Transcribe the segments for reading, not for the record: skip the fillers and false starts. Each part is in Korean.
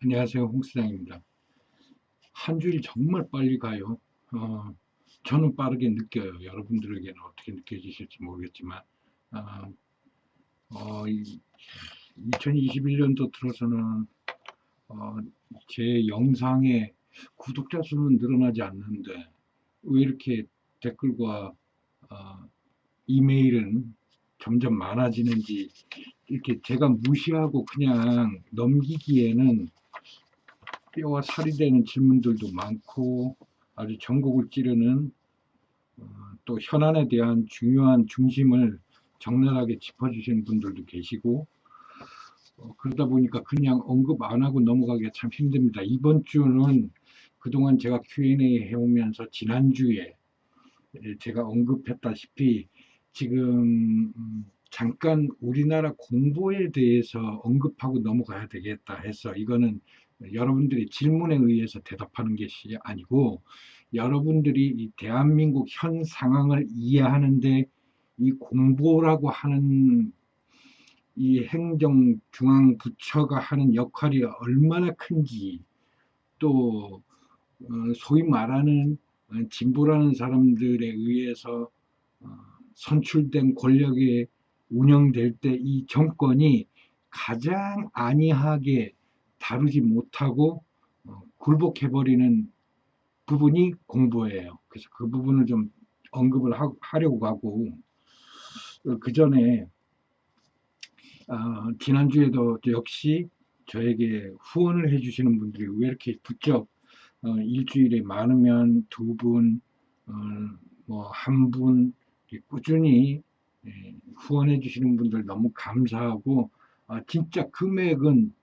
안녕하세요. 홍수장입니다. 한 주일 정말 빨리 가요. 어, 저는 빠르게 느껴요. 여러분들에게는 어떻게 느껴지실지 모르겠지만, 어, 2021년도 들어서는 어, 제 영상의 구독자 수는 늘어나지 않는데 왜 이렇게 댓글과 어, 이메일은 점점 많아지는지 이렇게 제가 무시하고 그냥 넘기기에는 뼈와 살이 되는 질문들도 많고 아주 전곡을 찌르는 또 현안에 대한 중요한 중심을 적나라하게 짚어주시는 분들도 계시고 그러다 보니까 그냥 언급 안 하고 넘어가기가 참 힘듭니다. 이번 주는 그동안 제가 Q&A 해오면서 지난주에 제가 언급했다시피 지금 잠깐 우리나라 공보에 대해서 언급하고 넘어가야 되겠다 해서 이거는 여러분들의 질문에 의해서 대답하는 것이 아니고 여러분들이 이 대한민국 현 상황을 이해하는데 이 공보라고 하는 이 행정 중앙 부처가 하는 역할이 얼마나 큰지 또 소위 말하는 진보라는 사람들에 의해서 어, 선출된 권력에 운영될 때 이 정권이 가장 안이하게 다루지 못하고 굴복해버리는 부분이 공보예요. 그래서 그 부분을 좀 언급을 하려고 하고 그 전에 지난주에도 역시 저에게 후원을 해주시는 분들이 왜 이렇게 부쩍 일주일에 많으면 두 분, 뭐 한 분 꾸준히 후원해 주시는 분들 너무 감사하고 진짜 금액은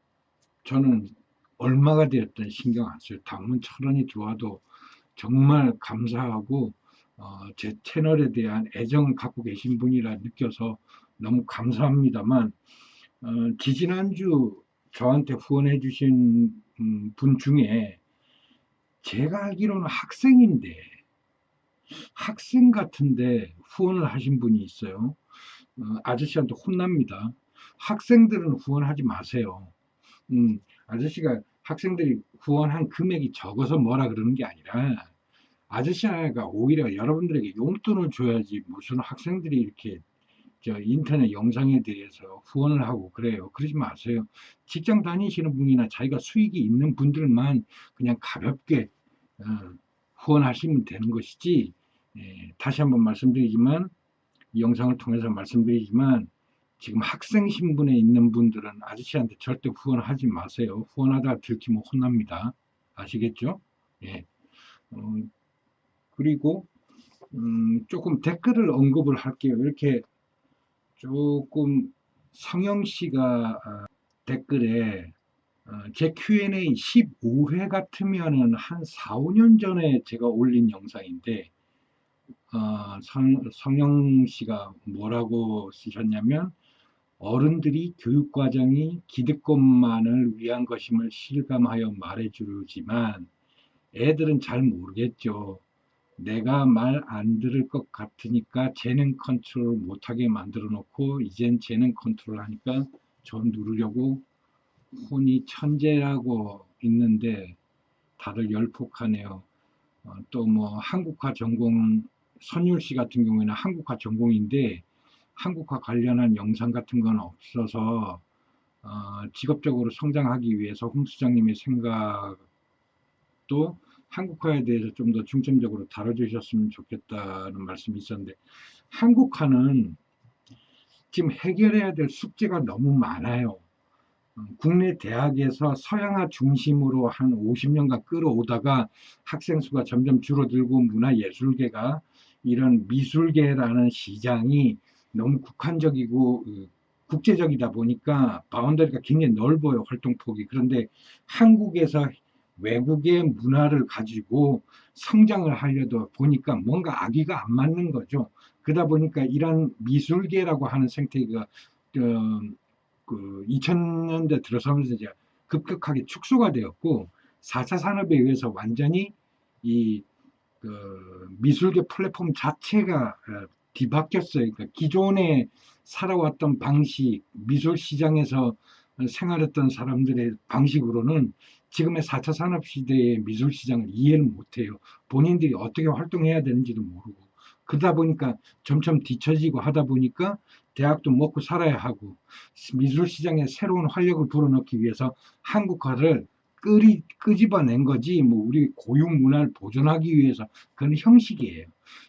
저는 얼마가 되었든 신경 안 써요. 단문 1,000원이 들어와도 정말 감사하고 제 채널에 대한 애정을 갖고 계신 분이라 느껴서 너무 감사합니다만 지지난주 저한테 후원해 주신 분 중에 제가 알기로는 학생인데 학생 같은데 후원을 하신 분이 있어요. 아저씨한테 혼납니다. 학생들은 후원하지 마세요. 아저씨가 학생들이 후원한 금액이 적어서 뭐라 그러는 게 아니라 아저씨가 오히려 여러분들에게 용돈을 줘야지 무슨 학생들이 이렇게 저 인터넷 영상에 대해서 후원을 하고 그래요. 그러지 마세요. 직장 다니시는 분이나 자기가 수익이 있는 분들만 그냥 가볍게 어, 후원하시면 되는 것이지. 다시 한번 말씀드리지만 이 영상을 통해서 말씀드리지만 지금 학생 신분에 있는 분들은 아저씨한테 절대 후원하지 마세요. 후원하다가 들키면 혼납니다. 아시겠죠? 예. 어, 그리고 조금 댓글을 언급을 할게요. 이렇게 조금 성영 씨가 댓글에 제 Q&A 15회 같으면은 한 4, 5년 전에 제가 올린 영상인데 성영 씨가 뭐라고 쓰셨냐면 어른들이 교육과정이 기득권만을 위한 것임을 실감하여 말해주지만 애들은 잘 모르겠죠. 내가 말 안 들을 것 같으니까 재능 컨트롤 못하게 만들어 놓고 이젠 재능 컨트롤 하니까 저 누르려고 혼이 천재라고 있는데 다들 열폭하네요. 또 뭐 한국화 전공 선율 씨 같은 경우에는 한국화 전공인데 한국화 관련한 영상 같은 건 없어서 직업적으로 성장하기 위해서 홍 수장님의 생각도 한국화에 대해서 좀 더 중점적으로 다뤄주셨으면 좋겠다는 말씀이 있었는데 한국화는 지금 해결해야 될 숙제가 너무 많아요. 국내 대학에서 서양화 중심으로 한 50년간 끌어오다가 학생 수가 점점 줄어들고 문화예술계가 이런 미술계라는 시장이 너무 국한적이고 국제적이다 보니까 바운더리가 굉장히 넓어요, 활동폭이. 그런데 한국에서 외국의 문화를 가지고 성장을 하려다 보니까 뭔가 아기가 안 맞는 거죠. 그러다 보니까 이런 미술계라고 하는 생태계가 그 2000년대 들어서면서 이제 급격하게 축소가 되었고 4차 산업에 의해서 완전히 이 미술계 플랫폼 자체가 뒤바뀌었어요. 그러니까 기존에 살아왔던 방식, 미술 시장에서 생활했던 사람들의 방식으로는 지금의 4차 산업시대의 미술시장을 이해를 못해요. 본인들이 어떻게 활동해야 되는지도 모르고. 그러다 보니까 점점 뒤처지고 하다 보니까 대학도 먹고 살아야 하고 미술시장에 새로운 활력을 불어넣기 위해서 한국화를 끄집어낸 거지, 뭐, 우리 고유 문화를 보존하기 위해서 그런 형식이에요.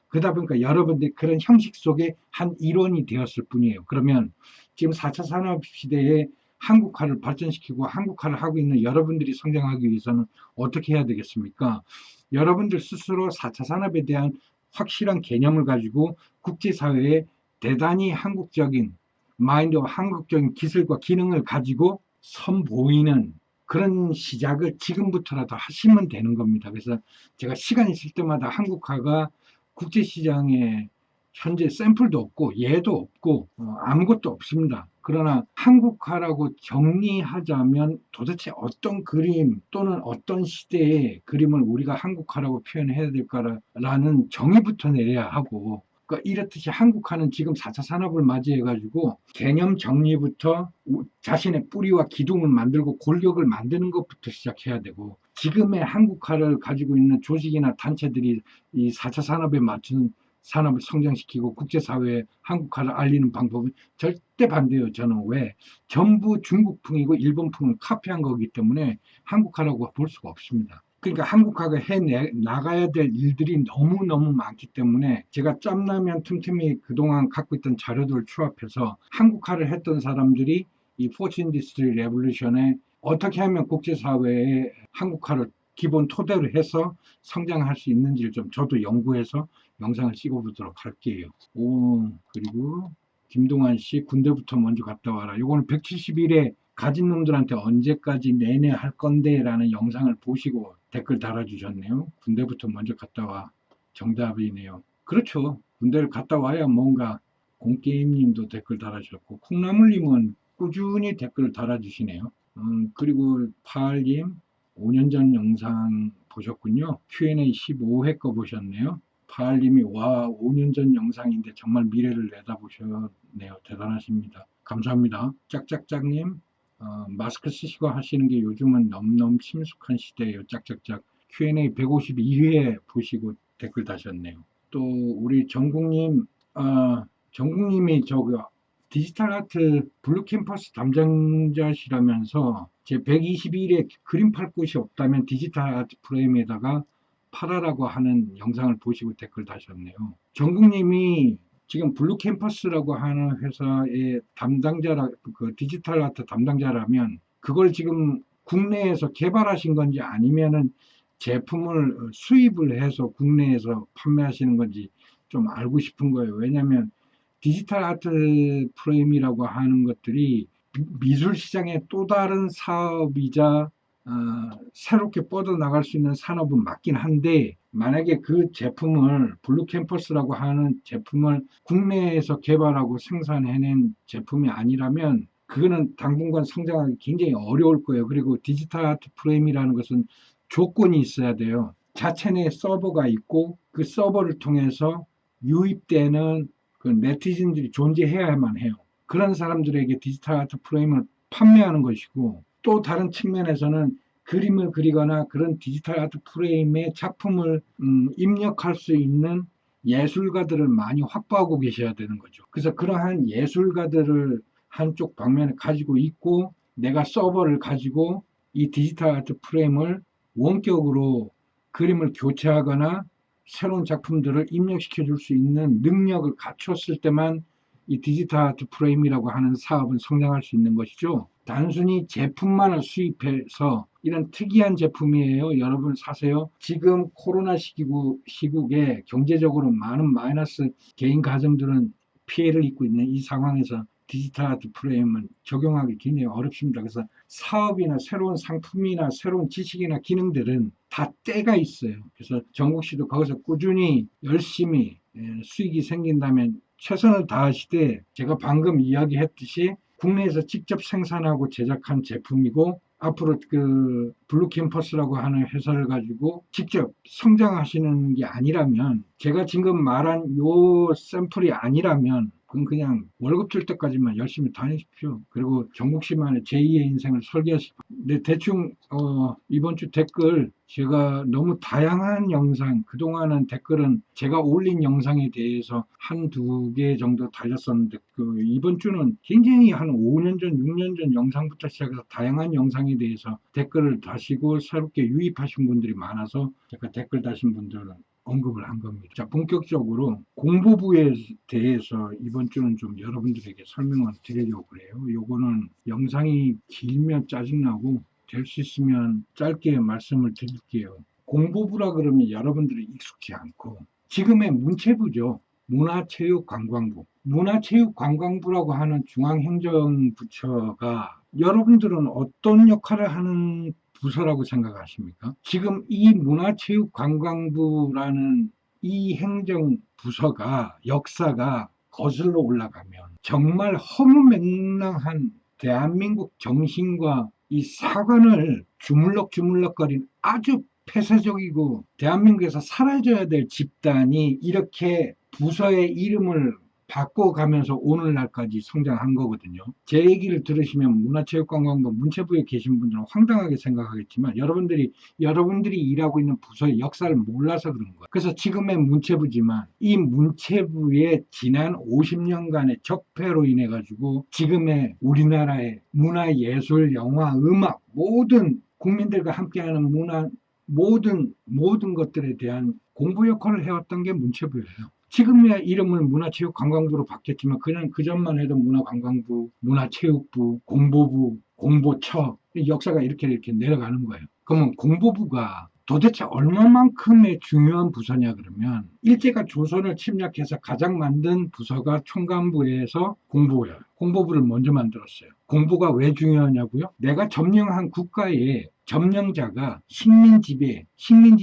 그러다 보니까 여러분들 그런 형식 속에 한 일원이 되었을 뿐이에요. 그러면 지금 4차 산업 시대에 한국화를 발전시키고 한국화를 하고 있는 여러분들이 성장하기 위해서는 어떻게 해야 되겠습니까? 여러분들 스스로 4차 산업에 대한 확실한 개념을 가지고 국제사회에 대단히 한국적인 마인드와 한국적인 기술과 기능을 가지고 선보이는 그런 시작을 지금부터라도 하시면 되는 겁니다. 그래서 제가 시간 있을 때마다 한국화가 국제시장에 현재 샘플도 없고 예도 없고 아무것도 없습니다. 그러나 한국화라고 정리하자면 도대체 어떤 그림 또는 어떤 시대의 그림을 우리가 한국화라고 표현해야 될까라는 정의부터 내려야 하고, 그러니까 이렇듯이 한국화는 지금 4차 산업을 맞이해가지고 개념 정리부터 자신의 뿌리와 기둥을 만들고 골격을 만드는 것부터 시작해야 되고, 지금의 한국화를 가지고 있는 조직이나 단체들이 이 4차 산업에 맞춘 산업을 성장시키고 국제사회에 한국화를 알리는 방법은 절대 반대예요. 저는 왜? 전부 중국풍이고 일본풍을 카피한 거기 때문에 한국화라고 볼 수가 없습니다. 그러니까 한국화가 나가야 될 일들이 너무너무 많기 때문에 제가 짬나면 틈틈이 그동안 갖고 있던 자료들을 추합해서 한국화를 했던 사람들이 이 포츠 인더스트리 레볼루션에 어떻게 하면 국제사회에 한국화를 기본 토대로 해서 성장할 수 있는지를 좀 저도 연구해서 영상을 찍어보도록 할게요. 그리고 김동환 씨, 군대부터 먼저 갔다 와라. 요거는 171회 가진 놈들한테 언제까지 내내 할 건데 라는 영상을 보시고 댓글 달아주셨네요. 군대부터 먼저 갔다 와. 정답이네요. 그렇죠. 군대를 갔다 와야 뭔가. 공게임님도 댓글 달아주셨고, 콩나물님은 꾸준히 댓글을 달아주시네요. 그리고 파알님 5년 전 영상 보셨군요. Q&A 15회 거 보셨네요. 파알님이 와 5년 전 영상인데 정말 미래를 내다보셨네요. 대단하십니다. 감사합니다. 짝짝짝님 마스크 쓰시고 하시는 게 요즘은 너무너무 친숙한 시대예요. 짝짝짝. Q&A 152회 보시고 댓글 다셨네요. 또 우리 정국님, 정국님이 저거 디지털 아트 블루 캠퍼스 담당자시라면서 제 121회 그림 팔 곳이 없다면 디지털 아트 프레임에다가 팔아라고 하는 영상을 보시고 댓글 다셨네요. 정국님이 지금 블루 캠퍼스라고 하는 회사의 그 디지털 아트 담당자라면 그걸 지금 국내에서 개발하신 건지 아니면은 제품을 수입을 해서 국내에서 판매하시는 건지 좀 알고 싶은 거예요. 왜냐하면 디지털 아트 프레임이라고 하는 것들이 미술 시장의 또 다른 사업이자 새롭게 뻗어나갈 수 있는 산업은 맞긴 한데, 만약에 그 제품을 블루 캠퍼스라고 하는 제품을 국내에서 개발하고 생산해낸 제품이 아니라면 그거는 당분간 성장하기 굉장히 어려울 거예요. 그리고 디지털 아트 프레임이라는 것은 조건이 있어야 돼요. 자체 내 서버가 있고 그 서버를 통해서 유입되는 그 네티즌들이 존재해야만 해요. 그런 사람들에게 디지털 아트 프레임을 판매하는 것이고, 또 다른 측면에서는 그림을 그리거나 그런 디지털 아트 프레임의 작품을 입력할 수 있는 예술가들을 많이 확보하고 계셔야 되는 거죠. 그래서 그러한 예술가들을 한쪽 방면에 가지고 있고, 내가 서버를 가지고 이 디지털 아트 프레임을 원격으로 그림을 교체하거나 새로운 작품들을 입력시켜 줄 수 있는 능력을 갖췄을 때만 이 디지털 아트 프레임이라고 하는 사업은 성장할 수 있는 것이죠. 단순히 제품만을 수입해서 이런 특이한 제품이에요, 여러분 사세요. 지금 코로나 시국에 경제적으로 많은 마이너스 개인 가정들은 피해를 입고 있는 이 상황에서 디지털 아트 프레임은 적용하기 굉장히 어렵습니다. 그래서 사업이나 새로운 상품이나 새로운 지식이나 기능들은 다 때가 있어요. 그래서 정국 씨도 거기서 꾸준히 열심히 수익이 생긴다면 최선을 다하시되, 제가 방금 이야기했듯이 국내에서 직접 생산하고 제작한 제품이고, 앞으로 그 블루 캠퍼스라고 하는 회사를 가지고 직접 성장하시는 게 아니라면, 제가 지금 말한 요 샘플이 아니라면 그럼 그냥 월급 줄 때까지만 열심히 다니십시오. 그리고 정국 씨만의 제2의 인생을 설계하십시오. 네, 대충 이번 주 댓글 제가 너무 다양한 영상, 그동안은 댓글은 제가 올린 영상에 대해서 한두 개 정도 달렸었는데 이번 주는 굉장히 한 5년 전, 6년 전 영상부터 시작해서 다양한 영상에 대해서 댓글을 다시고 새롭게 유입하신 분들이 많아서 제가 댓글 다신 분들은 언급을 한 겁니다. 자, 본격적으로 공보부에 대해서 이번 주는 좀 여러분들에게 설명을 드리려고 그래요. 요거는 영상이 길면 짜증나고 될 수 있으면 짧게 말씀을 드릴게요. 공보부라 그러면 여러분들이 익숙지 않고 지금의 문체부죠. 문화체육관광부. 문화체육관광부라고 하는 중앙행정부처가 여러분들은 어떤 역할을 하는 부서라고 생각하십니까? 지금 이 문화체육관광부라는 이 행정부서가 역사가 거슬러 올라가면 정말 허무맹랑한 대한민국 정신과 이 사관을 주물럭주물럭거린 아주 폐쇄적이고 대한민국에서 사라져야 될 집단이 이렇게 부서의 이름을 바꿔가면서 오늘날까지 성장한 거거든요. 제 얘기를 들으시면 문화체육관광부 문체부에 계신 분들은 황당하게 생각하겠지만 여러분들이 일하고 있는 부서의 역사를 몰라서 그런 거예요. 그래서 지금의 문체부지만 이 문체부의 지난 50년간의 적폐로 인해 가지고 지금의 우리나라의 문화, 예술, 영화, 음악 모든 국민들과 함께하는 문화 모든 것들에 대한 공부 역할을 해왔던 게 문체부예요. 지금의 이름을 문화체육관광부로 바뀌었지만 그냥 그전만 해도 문화관광부, 문화체육부, 공보부, 공보처 역사가 이렇게 내려가는 거예요. 그러면 공보부가 도대체 얼마만큼의 중요한 부서냐 그러면 일제가 조선을 침략해서 가장 만든 부서가 총관부에서 공보예요. 공보부를 먼저 만들었어요. 공보가 왜 중요하냐고요? 내가 점령한 국가의 점령자가 식민지에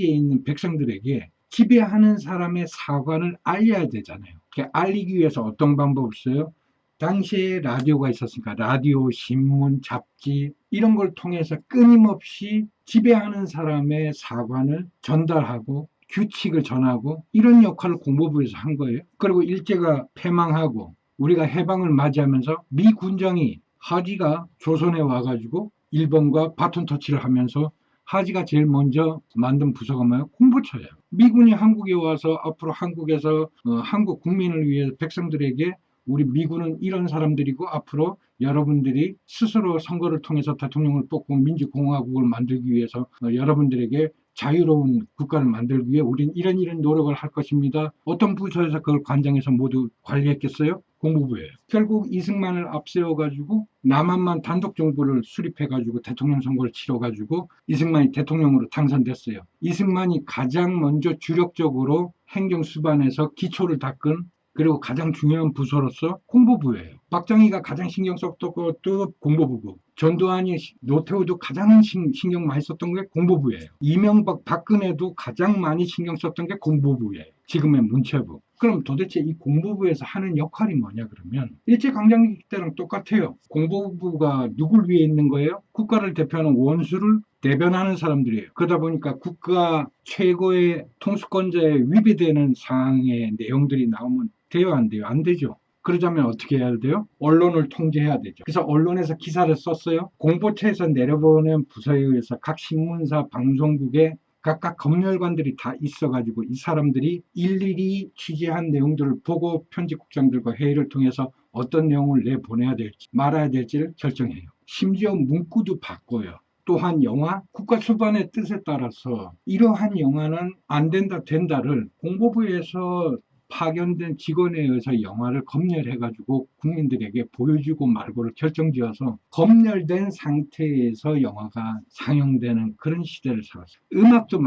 있는 백성들에게 지배하는 사람의 사관을 알려야 되잖아요. 알리기 위해서 어떤 방법을 써요? 당시에 라디오가 있었으니까 라디오, 신문, 잡지 이런 걸 통해서 끊임없이 지배하는 사람의 사관을 전달하고 규칙을 전하고 이런 역할을 공보부에서 한 거예요. 그리고 일제가 패망하고 우리가 해방을 맞이하면서 미 군정이 하지가 조선에 와가지고 일본과 바톤 터치를 하면서 하지가 제일 먼저 만든 부서가 뭐예요? 공보처예요. 미군이 한국에 와서 앞으로 한국에서 한국 국민을 위해 백성들에게 우리 미군은 이런 사람들이고 앞으로 여러분들이 스스로 선거를 통해서 대통령을 뽑고 민주공화국을 만들기 위해서 여러분들에게 자유로운 국가를 만들기 위해 우린 이런 노력을 할 것입니다. 어떤 부서에서 그걸 관장해서 모두 관리했겠어요? 공보부예요. 결국 이승만을 앞세워가지고 남한만 단독 정부를 수립해가지고 대통령 선거를 치러가지고 이승만이 대통령으로 당선됐어요. 이승만이 가장 먼저 주력적으로 행정수반에서 기초를 닦은 그리고 가장 중요한 부서로서 공보부예요. 박정희가 가장 신경 썼던 것도 공보부고 전두환이 노태우도 가장 신경 많이 썼던 게 공보부예요. 이명박 박근혜도 가장 많이 신경 썼던 게 공보부예요. 지금의 문체부. 그럼 도대체 이 공보부에서 하는 역할이 뭐냐 그러면 일제강점기 때랑 똑같아요. 공보부가 누굴 위해 있는 거예요? 국가를 대표하는 원수를 대변하는 사람들이에요. 그러다 보니까 국가 최고의 통수권자에 위배되는 사항의 내용들이 나오면 돼요, 안 돼요? 안 되죠. 그러자면 어떻게 해야 돼요? 언론을 통제해야 되죠. 그래서 언론에서 기사를 썼어요. 공보처에서 내려보낸 부서에 의해서 각 신문사, 방송국에 각각 검열관들이 다 있어가지고 이 사람들이 일일이 취재한 내용들을 보고 편집국장들과 회의를 통해서 어떤 내용을 내보내야 될지 말아야 될지를 결정해요. 심지어 문구도 바꿔요. 또한 영화 국가수반의 뜻에 따라서 이러한 영화는 안 된다 된다를 공보부에서 파견된 직원에 의해서 영화를 검열해가지고 국민들에게 보여주고 말고를 결정지어서 검열된 상태에서 영화가 상영되는 그런 시대를 살았어요. 음악도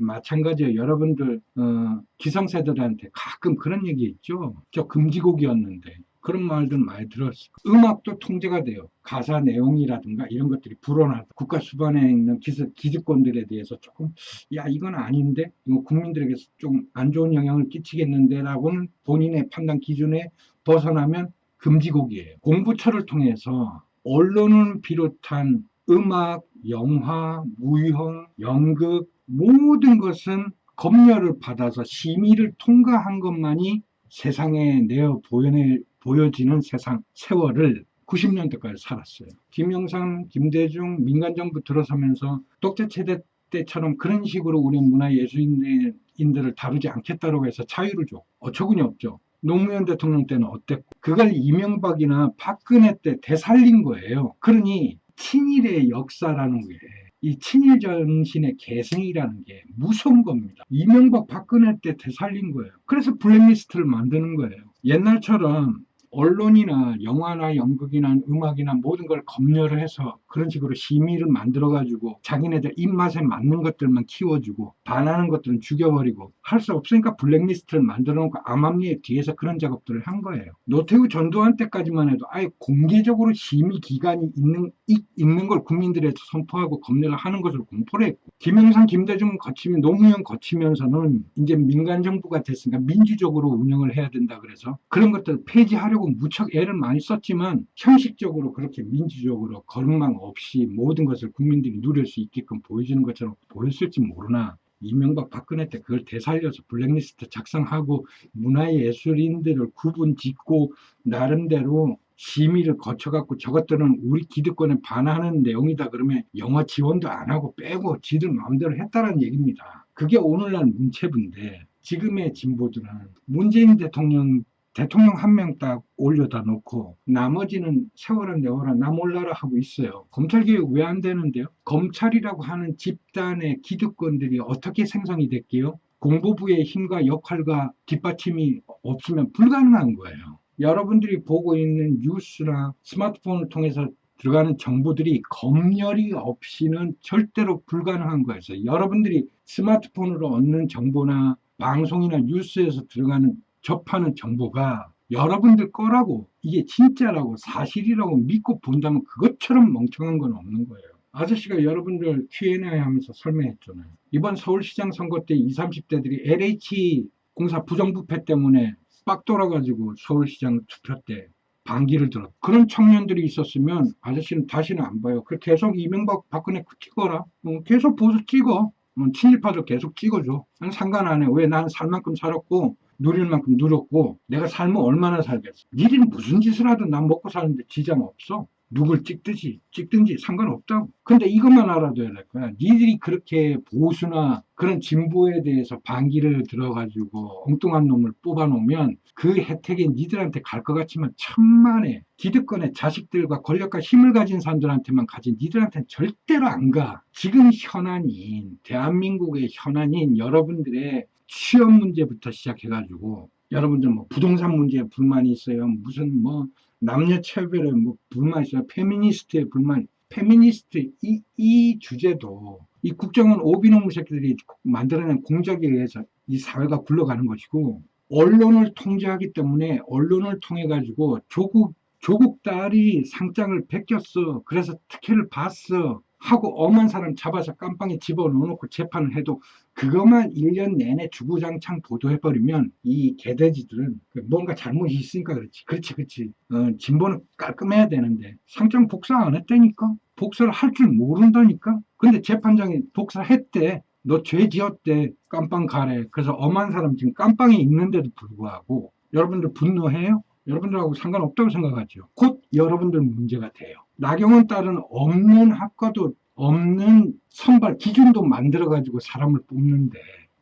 마찬가지예요. 여러분들 기성세대들한테 가끔 그런 얘기 있죠. 저 금지곡이었는데 그런 말들 많이 들었어요. 음악도 통제가 돼요. 가사 내용이라든가 이런 것들이 불어나다. 국가 수반에 있는 기득권들에 대해서 조금 야 이건 아닌데 이거 국민들에게 좀 안 좋은 영향을 끼치겠는데 라고는 본인의 판단 기준에 벗어나면 금지곡이에요. 공부처를 통해서 언론을 비롯한 음악, 영화, 무용, 연극 모든 것은 검열을 받아서 심의를 통과한 것만이 세상에 내어 보여지는 세월을 90년대까지 살았어요. 김영삼, 김대중, 민간정부 들어서면서 독재체제 때처럼 그런 식으로 우리 문화예술인들을 다루지 않겠다고 해서 자유를 줘. 어처구니 없죠. 노무현 대통령 때는 어땠고, 그걸 이명박이나 박근혜 때 되살린 거예요. 그러니 친일의 역사라는 게, 이 친일 정신의 계승이라는 게 무서운 겁니다. 이명박 박근혜 때 되살린 거예요. 그래서 블랙리스트를 만드는 거예요. 옛날처럼 언론이나 영화나 연극이나 음악이나 모든 걸 검열을 해서 그런 식으로 심의를 만들어가지고 자기네들 입맛에 맞는 것들만 키워주고 반하는 것들은 죽여버리고 할 수 없으니까 블랙리스트를 만들어놓고 암암리에 뒤에서 그런 작업들을 한 거예요. 노태우 전두환 때까지만 해도 아예 공개적으로 심의 기관이 있는 걸 국민들에게 선포하고 검열을 하는 것을 공포를 했고, 김영삼, 김대중 거치면 노무현 거치면서는 이제 민간 정부가 됐으니까 민주적으로 운영을 해야 된다 그래서 그런 것들을 폐지하려고 무척 애를 많이 썼지만 형식적으로 그렇게 민주적으로 거름망 없이 모든 것을 국민들이 누릴 수 있게끔 보여주는 것처럼 보였을지 모르나 이명박 박근혜 때 그걸 되살려서 블랙리스트 작성하고 문화예술인들을 구분 짓고 나름대로 심의를 거쳐갖고 저것들은 우리 기득권에 반하는 내용이다 그러면 영화 지원도 안 하고 빼고 지들 마음대로 했다는 얘기입니다. 그게 오늘날 문체부인데, 지금의 진보들은 문재인 대통령 한 명 딱 올려다 놓고 나머지는 세워라 내워라 나 몰라라 하고 있어요. 검찰개혁 왜 안 되는데요? 검찰이라고 하는 집단의 기득권들이 어떻게 생성이 됐게요? 공보부의 힘과 역할과 뒷받침이 없으면 불가능한 거예요. 여러분들이 보고 있는 뉴스나 스마트폰을 통해서 들어가는 정보들이 검열이 없이는 절대로 불가능한 거예요. 여러분들이 스마트폰으로 얻는 정보나 방송이나 뉴스에서 들어가는 접하는 정보가 여러분들 거라고, 이게 진짜라고 사실이라고 믿고 본다면 그것처럼 멍청한 건 없는 거예요. 아저씨가 여러분들 Q&A 하면서 설명했잖아요. 이번 서울시장 선거 때 20, 30대들이 LH 공사 부정부패 때문에 빡 돌아가지고 서울시장 투표 때 반기를 들었. 그런 청년들이 있었으면 아저씨는 다시는 안 봐요. 그 계속 이명박 박근혜 찍어라. 계속 보수 찍어. 친일파도 계속 찍어줘. 난 상관 안 해. 왜? 난 살 만큼 살았고 누릴 만큼 누렸고 내가 살면 얼마나 살겠어. 니들은 무슨 짓을 하든 난 먹고 사는데 지장 없어. 누굴 찍든지 상관없다고. 근데 이것만 알아둬야 될 거야. 니들이 그렇게 보수나 그런 진보에 대해서 반기를 들어가지고 엉뚱한 놈을 뽑아놓으면 그 혜택이 니들한테 갈 것 같지만 천만에 기득권의 자식들과 권력과 힘을 가진 사람들한테만 가진 니들한테는 절대로 안 가. 지금 현안인 대한민국의 현안인 여러분들의 취업 문제부터 시작해가지고 여러분들 뭐 부동산 문제에 불만이 있어요. 무슨 뭐 남녀 차별에 뭐 불만 있어요. 페미니스트의 불만. 페미니스트 이 주제도 이 국정원 오비놈 새끼들이 만들어낸 공작에 의해서 이 사회가 굴러가는 것이고, 언론을 통제하기 때문에 언론을 통해 가지고 조국 딸이 상장을 베꼈어. 그래서 특혜를 봤어. 하고 엄한 사람 잡아서 깜빵에 집어넣어놓고 재판을 해도 그것만 1년 내내 주구장창 보도해버리면 이 개돼지들은 뭔가 잘못이 있으니까 그렇지. 진보는 깔끔해야 되는데 상장 복사 안 했다니까? 복사를 할 줄 모른다니까? 근데 재판장이 복사했대. 너 죄 지었대. 깜빵 가래. 그래서 엄한 사람 지금 깜빵에 있는데도 불구하고 여러분들 분노해요? 여러분들하고 상관없다고 생각하죠. 곧 여러분들 문제가 돼요. 나경원 딸은 없는 학과도 없는 선발 기준도 만들어가지고 사람을 뽑는데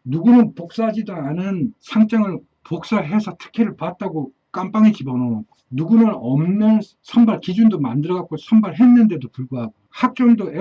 누구는 복사하지도 않은 상장을 복사해서 특혜를 받다고 깜빵에 집어넣고, 누구는 없는 선발 기준도 만들어갖고 선발했는데도 불구하고 학점도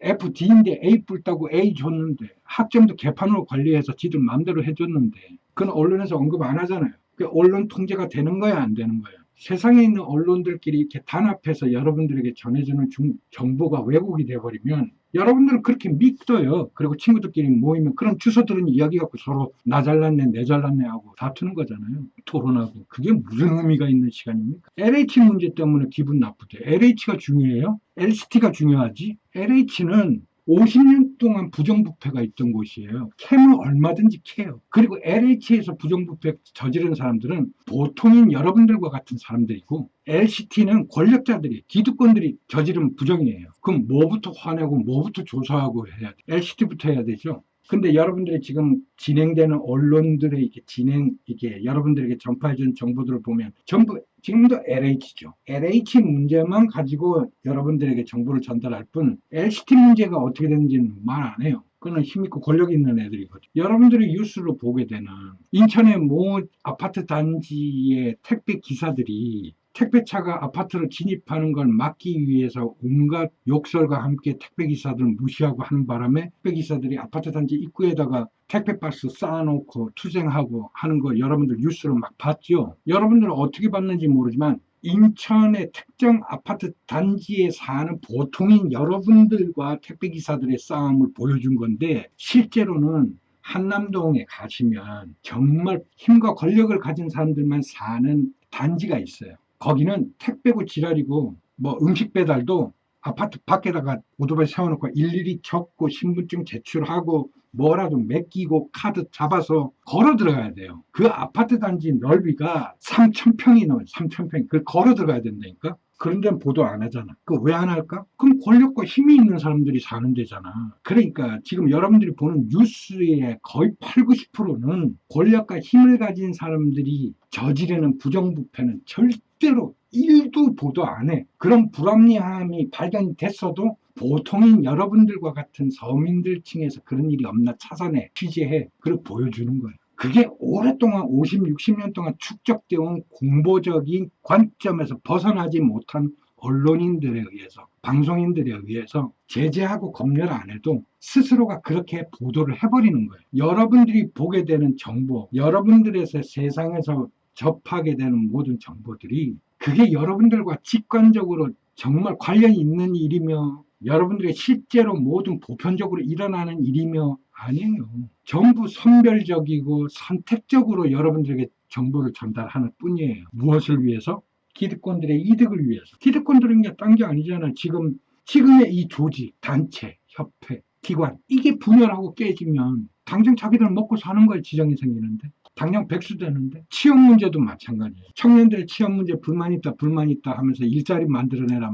FD인데 A 뿔 따고 A 줬는데 학점도 개판으로 관리해서 지들 마음대로 해줬는데 그건 언론에서 언급 안 하잖아요. 언론 통제가 되는 거야 안 되는 거야? 세상에 있는 언론들끼리 이렇게 단합해서 여러분들에게 전해주는 정보가 왜곡이 돼버리면 여러분들은 그렇게 믿어요. 그리고 친구들끼리 모이면 그런 주워 들은 이야기 갖고 서로 나 잘났네 내 잘났네 하고 다투는 거잖아요. 토론하고. 그게 무슨 의미가 있는 시간입니까? LH 문제 때문에 기분 나쁘대. LH가 중요해요? LCT가 중요하지? LH는 50년 동안 부정부패가 있던 곳이에요. 캐면 얼마든지 캐요. 그리고 LH에서 부정부패 저지른 사람들은 보통인 여러분들과 같은 사람들이고, LCT는 권력자들이, 기득권들이 저지른 부정이에요. 그럼 뭐부터 화내고 뭐부터 조사하고 해야 돼? LCT부터 해야 되죠. 근데 여러분들이 지금 진행되는 언론들의 이게 여러분들에게 전파해준 정보들을 보면 전부 지금도 LH죠. LH 문제만 가지고 여러분들에게 정보를 전달할 뿐 LCT 문제가 어떻게 되는지는 말 안 해요. 그거는 힘있고 권력 있는 애들이거든요. 여러분들이 뉴스로 보게 되는 인천의 모 아파트 단지의 택배 기사들이 택배차가 아파트로 진입하는 걸 막기 위해서 온갖 욕설과 함께 택배기사들을 무시하고 하는 바람에 택배기사들이 아파트 단지 입구에다가 택배박스 쌓아놓고 투쟁하고 하는 거 여러분들 뉴스로 막 봤죠. 여러분들은 어떻게 봤는지 모르지만 인천의 특정 아파트 단지에 사는 보통인 여러분들과 택배기사들의 싸움을 보여준 건데 실제로는 한남동에 가시면 정말 힘과 권력을 가진 사람들만 사는 단지가 있어요. 거기는 택배고 지랄이고 뭐 음식 배달도 아파트 밖에다가 오토바이 세워놓고 일일이 적고 신분증 제출하고 뭐라도 맡기고 카드 잡아서 걸어 들어가야 돼요. 그 아파트 단지 넓이가 3,000평이 넘어요. 3,000평. 그걸 걸어 들어가야 된다니까. 그런 데는 보도 안 하잖아. 그 왜 안 할까? 그럼 권력과 힘이 있는 사람들이 사는 데잖아. 그러니까 지금 여러분들이 보는 뉴스의 거의 8, 90%는 권력과 힘을 가진 사람들이 저지르는 부정부패는 절대로 1도 보도 안 해. 그런 불합리함이 발견이 됐어도 보통인 여러분들과 같은 서민들 층에서 그런 일이 없나 찾아내, 취재해, 그걸 보여주는 거예요. 그게 오랫동안 50, 60년 동안 축적되어 온 공보적인 관점에서 벗어나지 못한 언론인들에 의해서, 방송인들에 의해서 제재하고 검열 안 해도 스스로가 그렇게 보도를 해버리는 거예요. 여러분들이 보게 되는 정보, 여러분들에서 세상에서 접하게 되는 모든 정보들이 그게 여러분들과 직관적으로 정말 관련이 있는 일이며 여러분들의 실제로 모든 보편적으로 일어나는 일이며 아니에요. 전부 선별적이고 선택적으로 여러분들에게 정보를 전달하는 뿐이에요. 무엇을 위해서? 기득권들의 이득을 위해서. 기득권들은 게 딴 게 아니잖아. 지금의 이 조직, 단체, 협회, 기관 이게 분열하고 깨지면 당장 자기들 먹고 사는 거에 지장이 생기는데 당장 백수되는데 취업 문제도 마찬가지예요. 청년들의 취업 문제 불만 있다 하면서 일자리 만들어내라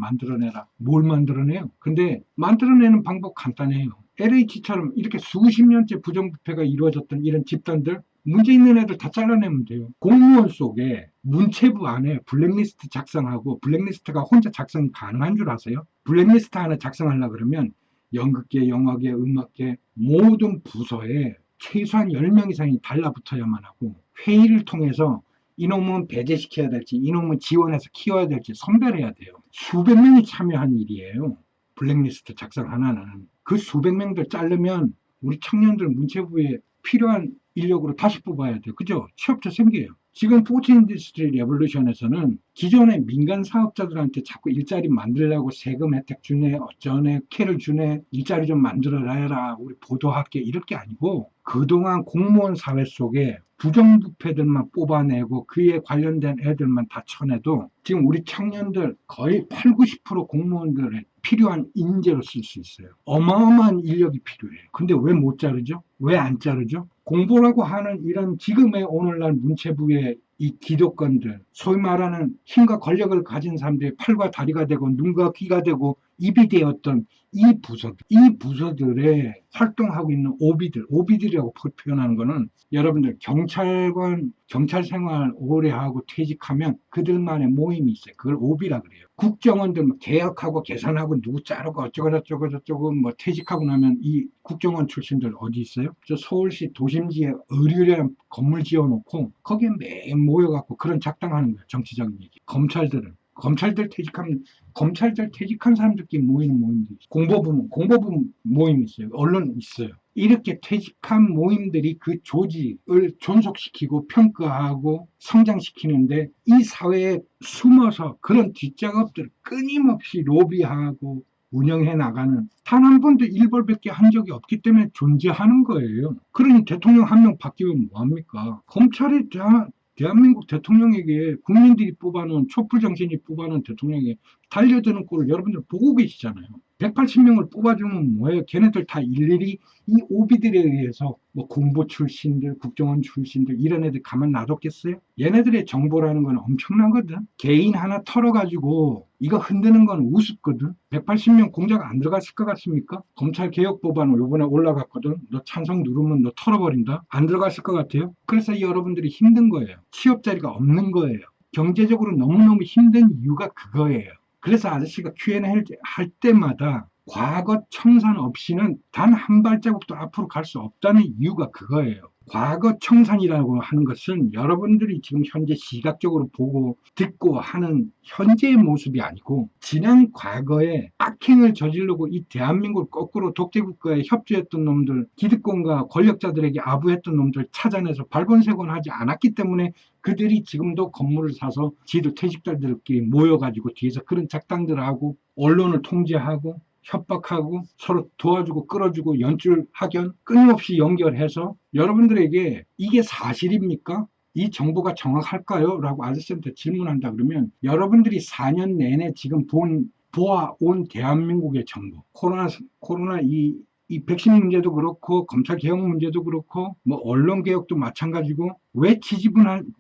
뭘 만들어내요? 근데 만들어내는 방법 간단해요. LH처럼 이렇게 수십 년째 부정부패가 이루어졌던 이런 집단들 문제 있는 애들 다 잘라내면 돼요. 공무원 속에 문체부 안에 블랙리스트 작성하고 블랙리스트가 혼자 작성이 가능한 줄 아세요? 블랙리스트 하나 작성하려고 그러면 연극계, 영화계, 음악계 모든 부서에 최소한 10명 이상이 달라붙어야만 하고 회의를 통해서 이놈은 배제시켜야 될지 이놈은 지원해서 키워야 될지 선별해야 돼요. 수백 명이 참여한 일이에요. 블랙리스트 작성 하나는. 그 수백 명들 자르면 우리 청년들 문체부에 필요한 인력으로 다시 뽑아야 돼요. 그죠? 취업자 생겨요. 지금 포트 인더스트리 레볼루션에서는 기존의 민간 사업자들한테 자꾸 일자리 만들려고 세금 혜택 주네, 어쩌네, 캐를 주네, 일자리 좀 만들어라, 우리 보도할게 이럴 게 아니고 그동안 공무원 사회 속에 부정부패들만 뽑아내고 그에 관련된 애들만 다 쳐내도 지금 우리 청년들 거의 8, 90% 공무원들의 필요한 인재로 쓸 수 있어요. 어마어마한 인력이 필요해요. 근데 왜 못 자르죠? 왜 안 자르죠? 공보라고 하는 이런 지금의 오늘날 문체부의 이 기득권들, 소위 말하는 힘과 권력을 가진 사람들의 팔과 다리가 되고 눈과 귀가 되고 입이 되었던 이 부서들의 활동하고 있는 오비들이라고 표현하는 거는 여러분들 경찰 생활 오래 하고 퇴직하면 그들만의 모임이 있어요. 그걸 오비라 그래요. 국정원들 개혁하고 개선하고 누구 자르고 어쩌고 뭐 퇴직하고 나면 이 국정원 출신들 어디 있어요? 저 서울시 도심지에 의류련 건물 지어놓고 거기에 매일 모여갖고 그런 작당하는 거예요. 정치적인 얘기. 검찰들 퇴직한 사람들끼리 모이는 모임도 있어요. 공보부 모임이 있어요. 언론 있어요. 이렇게 퇴직한 모임들이 그 조직을 존속시키고 평가하고 성장시키는데 이 사회에 숨어서 그런 뒷작업들을 끊임없이 로비하고 운영해 나가는 단 한 번도 일벌백계 한 적이 없기 때문에 존재하는 거예요. 그러니 대통령 한 명 바뀌면 뭐합니까? 검찰이 대한민국 대통령에게 국민들이 뽑아놓은 촛불정신이 뽑아놓은 대통령에게 달려드는 꼴을 여러분들 보고 계시잖아요. 180명을 뽑아주면 뭐예요? 걔네들 다 일일이 이 오비들에 의해서 뭐 공보 출신들, 국정원 출신들 이런 애들 가만 놔뒀겠어요? 얘네들의 정보라는 건 엄청나거든. 개인 하나 털어가지고 이거 흔드는 건 우습거든. 180명 공작 안 들어갔을 것 같습니까? 검찰개혁법안 요번에 올라갔거든. 너 찬성 누르면 너 털어버린다. 안 들어갔을 것 같아요. 그래서 여러분들이 힘든 거예요. 취업 자리가 없는 거예요. 경제적으로 너무너무 힘든 이유가 그거예요. 그래서 아저씨가 Q&A 할 때마다 과거 청산 없이는 단 한 발자국도 앞으로 갈 수 없다는 이유가 그거예요. 과거 청산이라고 하는 것은 여러분들이 지금 현재 시각적으로 보고 듣고 하는 현재의 모습이 아니고 지난 과거에 악행을 저지르고 이 대한민국을 거꾸로 독재국가에 협조했던 놈들, 기득권과 권력자들에게 아부했던 놈들 찾아내서 발본색원하지 않았기 때문에 그들이 지금도 건물을 사서 지도 퇴직자들끼리 모여가지고 뒤에서 그런 작당들을 하고 언론을 통제하고 협박하고 서로 도와주고 끌어주고 연출 학연 끊임없이 연결해서 여러분들에게 이게 사실입니까? 이 정보가 정확할까요? 라고 아저씨한테 질문한다 그러면 여러분들이 4년 내내 지금 보아온 대한민국의 정보, 코로나 이 백신 문제도 그렇고 검찰 개혁 문제도 그렇고 뭐 언론 개혁도 마찬가지고 왜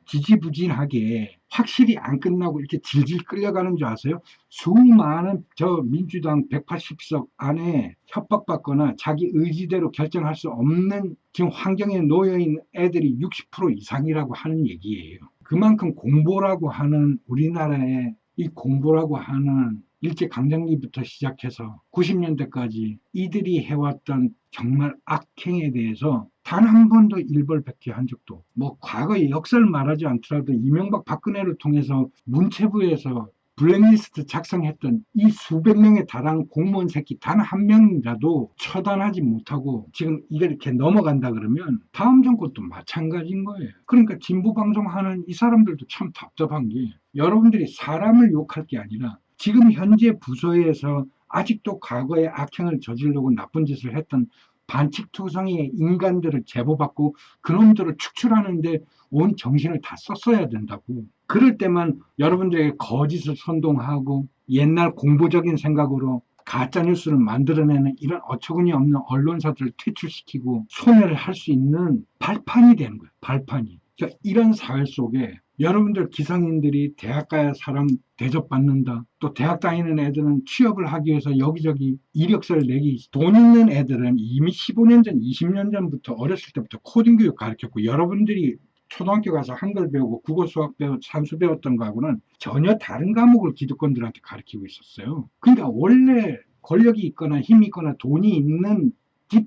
지지부진하게 확실히 안 끝나고 이렇게 질질 끌려가는 줄 아세요? 수많은 저 민주당 180석 안에 협박받거나 자기 의지대로 결정할 수 없는 지금 환경에 놓여있는 애들이 60% 이상이라고 하는 얘기예요. 그만큼 공보라고 하는 우리나라의 이 공보라고 하는 일제강점기부터 시작해서 90년대까지 이들이 해왔던 정말 악행에 대해서 단 한 번도 일벌백계한 적도 뭐 과거의 역사를 말하지 않더라도 이명박 박근혜를 통해서 문체부에서 블랙리스트 작성했던 이 수백 명에 달하는 공무원 새끼 단 한 명이라도 처단하지 못하고 지금 이렇게 넘어간다 그러면 다음 정권도 마찬가지인 거예요. 그러니까 진보 방송하는 이 사람들도 참 답답한 게 여러분들이 사람을 욕할 게 아니라 지금 현재 부서에서 아직도 과거의 악행을 저지르고 나쁜 짓을 했던 반칙투성이의 인간들을 제보받고 그놈들을 축출하는데 온 정신을 다 썼어야 된다고. 그럴 때만 여러분들에게 거짓을 선동하고 옛날 공보적인 생각으로 가짜뉴스를 만들어내는 이런 어처구니 없는 언론사들을 퇴출시키고 소멸을 할 수 있는 발판이 되는 거예요. 발판이. 그러니까 이런 사회 속에 여러분들 기성인들이 대학 가야 사람 대접받는다. 또 대학 다니는 애들은 취업을 하기 위해서 여기저기 이력서를 내기 돈 있는 애들은 이미 15년 전, 20년 전부터 어렸을 때부터 코딩 교육 가르쳤고 여러분들이 초등학교 가서 한글 배우고 국어 수학 배우고 산수 배웠던 거하고는 전혀 다른 과목을 기득권들한테 가르치고 있었어요. 그러니까 원래 권력이 있거나 힘이 있거나 돈이 있는 집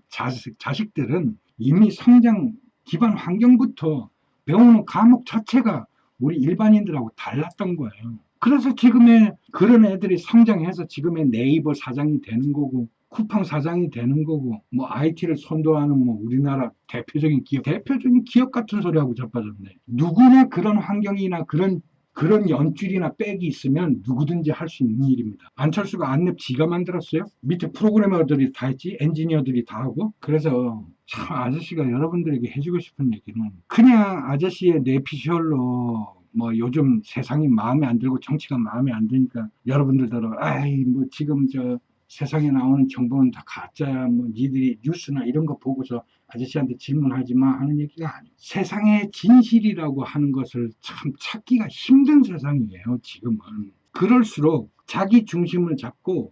자식들은 이미 성장 기반 환경부터 배우는 과목 자체가 우리 일반인들하고 달랐던 거예요. 그래서 지금의 그런 애들이 성장해서 지금의 네이버 사장이 되는 거고 쿠팡 사장이 되는 거고 뭐 IT를 선도하는 뭐 우리나라 대표적인 기업 같은 소리하고 자빠졌네. 누구나 그런 환경이나 그런 연줄이나 백이 있으면 누구든지 할 수 있는 일입니다. 안철수가 안랩 지가 만들었어요? 밑에 프로그래머들이 다 했지, 엔지니어들이 다 하고. 그래서 참 아저씨가 여러분들에게 해주고 싶은 얘기는 그냥 아저씨의 뇌피셜로 뭐 요즘 세상이 마음에 안 들고 정치가 마음에 안 드니까 여러분들도 아이 뭐 지금 저 세상에 나오는 정보는 다 가짜야 뭐 니들이 뉴스나 이런 거 보고서 아저씨한테 질문하지 마 하는 얘기가 아니에요. 세상의 진실이라고 하는 것을 참 찾기가 힘든 세상이에요, 지금은. 그럴수록 자기 중심을 잡고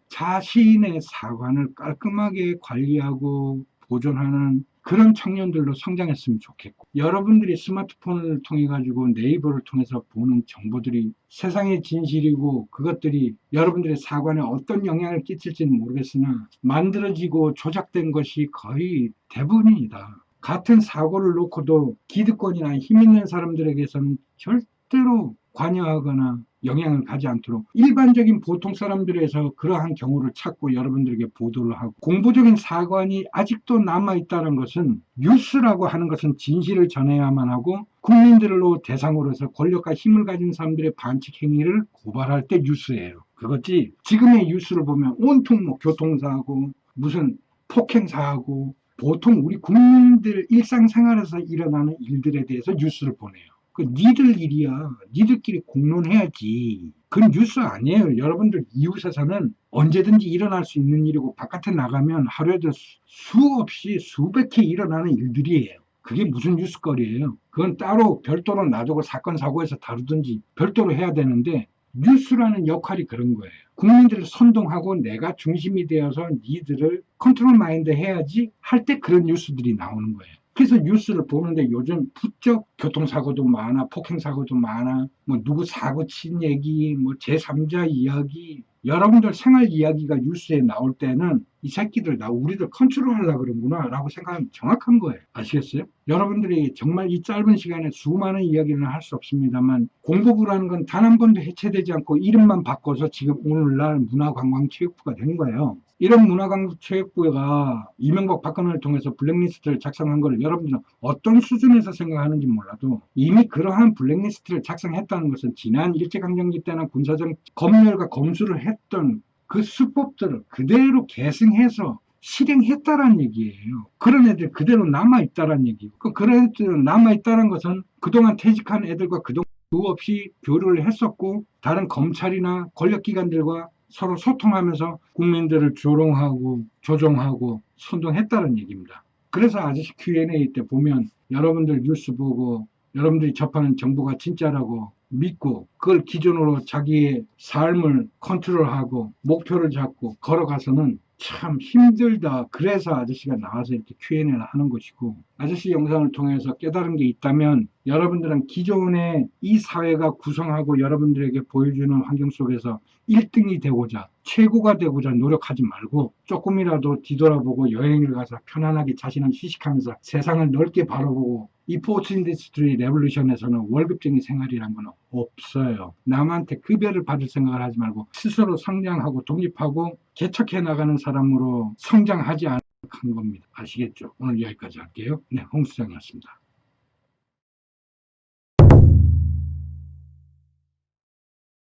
자신의 사관을 깔끔하게 관리하고 보존하는 그런 청년들로 성장했으면 좋겠고 여러분들이 스마트폰을 통해 가지고 네이버를 통해서 보는 정보들이 세상의 진실이고 그것들이 여러분들의 사관에 어떤 영향을 끼칠지는 모르겠으나 만들어지고 조작된 것이 거의 대부분이다. 같은 사고를 놓고도 기득권이나 힘 있는 사람들에게서는 절대로 관여하거나 영향을 가지 않도록 일반적인 보통 사람들에서 그러한 경우를 찾고 여러분들에게 보도를 하고 공보적인 사관이 아직도 남아있다는 것은 뉴스라고 하는 것은 진실을 전해야만 하고 국민들로 대상으로서 권력과 힘을 가진 사람들의 반칙 행위를 고발할 때 뉴스예요. 그것이 지금의 뉴스를 보면 온통 뭐 교통사고 무슨 폭행사고 보통 우리 국민들 일상생활에서 일어나는 일들에 대해서 뉴스를 보내요. 그 니들 일이야. 니들끼리 공론해야지. 그건 뉴스 아니에요. 여러분들 이웃에서는 언제든지 일어날 수 있는 일이고 바깥에 나가면 하루에도 수없이 수백 회 일어나는 일들이에요. 그게 무슨 뉴스거리예요. 그건 따로 별도로 놔두고 사건 사고에서 다루든지 별도로 해야 되는데 뉴스라는 역할이 그런 거예요. 국민들을 선동하고 내가 중심이 되어서 니들을 컨트롤 마인드 해야지 할 때 그런 뉴스들이 나오는 거예요. 그래서 뉴스를 보는데 요즘 부쩍 교통사고도 많아, 폭행사고도 많아, 뭐 누구 사고 친 얘기, 뭐 제3자 이야기, 여러분들 생활 이야기가 뉴스에 나올 때는 이 새끼들 나 우리를 컨트롤 하려고 그러는구나 라고 생각하면 정확한 거예요. 아시겠어요? 여러분들이 정말 이 짧은 시간에 수많은 이야기는 할 수 없습니다만 공보부라는 건 단 한 번도 해체되지 않고 이름만 바꿔서 지금 오늘날 문화관광체육부가 된 거예요. 이런 문화관광체육부가 이명박 박근혜를 통해서 블랙리스트를 작성한 걸 여러분들은 어떤 수준에서 생각하는지 몰라도 이미 그러한 블랙리스트를 작성했다는 것은 지난 일제강점기 때나 군사적 검열과 검수를 했던 그 수법들을 그대로 계승해서 실행했다라는 얘기예요. 그런 애들 그대로 남아있다라는 얘기고, 그런 애들 남아있다는 것은 그동안 퇴직한 애들과 그동안 수 없이 교류를 했었고, 다른 검찰이나 권력기관들과 서로 소통하면서 국민들을 조롱하고 조종하고 선동했다는 얘기입니다. 그래서 아저씨 Q&A 때 보면 여러분들 뉴스 보고 여러분들이 접하는 정보가 진짜라고 믿고 그걸 기준으로 자기의 삶을 컨트롤하고 목표를 잡고 걸어가서는 참 힘들다. 그래서 아저씨가 나와서 이렇게 Q&A를 하는 것이고, 아저씨 영상을 통해서 깨달은 게 있다면 여러분들은 기존에 이 사회가 구성하고 여러분들에게 보여주는 환경 속에서 1등이 되고자 최고가 되고자 노력하지 말고 조금이라도 뒤돌아보고 여행을 가서 편안하게 자신을 휴식하면서 세상을 넓게 바라보고, 이 포츠 인더스트리 레볼루션에서는 월급쟁이 생활이란 건 없어요. 남한테 급여를 받을 생각을 하지 말고 스스로 성장하고 독립하고 개척해 나가는 사람으로 성장하지 않은 겁니다. 아시겠죠? 오늘 여기까지 할게요. 네, 홍수장이었습니다.